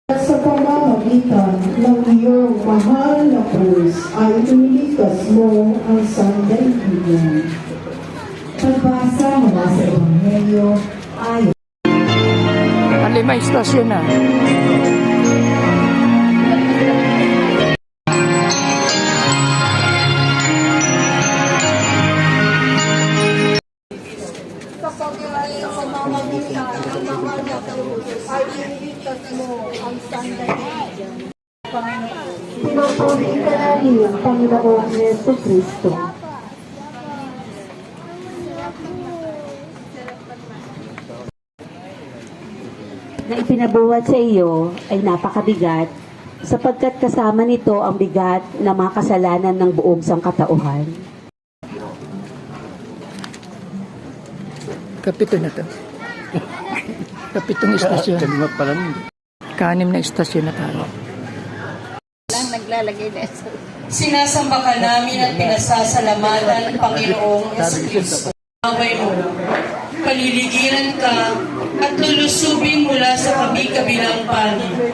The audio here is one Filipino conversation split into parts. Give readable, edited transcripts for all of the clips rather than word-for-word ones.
Sa pamamagitan ng iyong mahal na krus ay iniligtas mo ang sandaigdigan. Pagbasa mula sa Ebanghelyo ayon. Ang 5 istasyon na. Sa pamamagitan ng mahal na krus ay iniligtas mo ang sandaigdigan. Pinupuri ka namin ang Panginoong Yesu Kristo. Na ipinabuhat sa iyo ay napakabigat sapagkat kasama nito ang bigat na mga kasalanan ng buong sangkatauhan. Kapito na to. Kapitong istasyon. Kanim na istasyon na tayo. Sinasamba ka namin at pinasasalamatan, Panginoong Jesucristo. Away mo, paliligiran ka at lulusubin mula sa kabi-kabilang panig.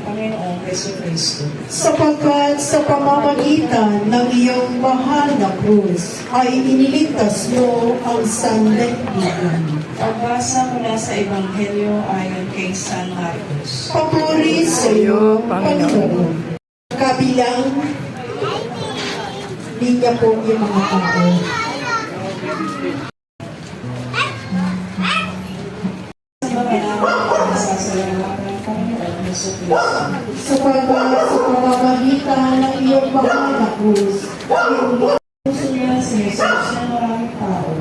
Panginoong Jesucristo. Sapagkat sa pamamagitan ng iyong mahal na krus ay iniligtas mo ang sandaigdigan. Pagbasa mula sa Ebanghelyo ayon kay San Marcos. Papuri sa iyo, Panginoon. Kabilang linya po yung mga tao. Sapagkat sa pamamagitan ng iyong mahal na krus ay Puso niya si Jesus ng maraming tao.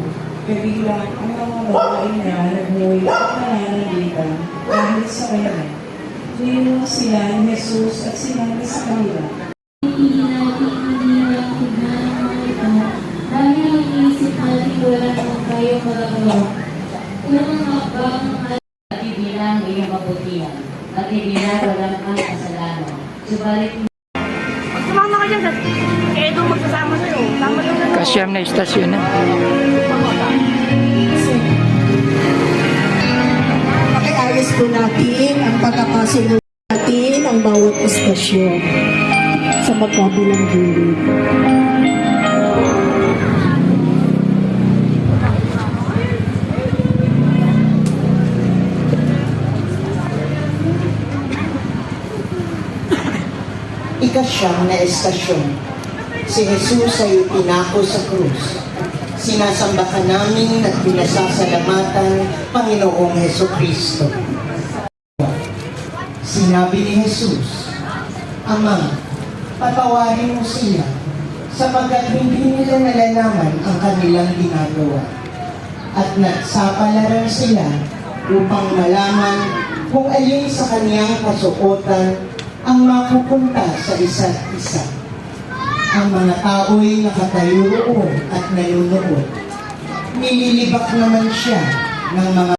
Kabilang ang mga babae niya nagmuwi at nananalitan dahil sa kanya. Ininom sila ni Jesus at sinabi sa kanila, dahil ang iisip natin wala naman kayo magagawa. Unang hakbang at ibilang iyong kabutihan at ibilang walang ang kasalanan. Subalit Sumama ka dyan, kaya doon magsasama sa'yo. Tama lang na. Kasyam na istasyon na. pakiayos po natin ang pagkakasunod natin ang bawat istasyon sa magkabilang gilid. Ikasyam na estasyon. Si Jesus ay pinako sa krus. Sinasamba ka namin at pinasasalamatan, Panginoong Jesucristo. Sinabi ni Jesus, Ama, patawarin mo sila, sapagkat hindi nila nalalaman ang kanilang ginagawa. At nagsapalaran sila upang malaman kung alin sa kaniyang kasuotan ang mapupunta sa isa't isa. Ang mga tao'y nakatayo roon at nanunood. Nililibak naman siya ng mga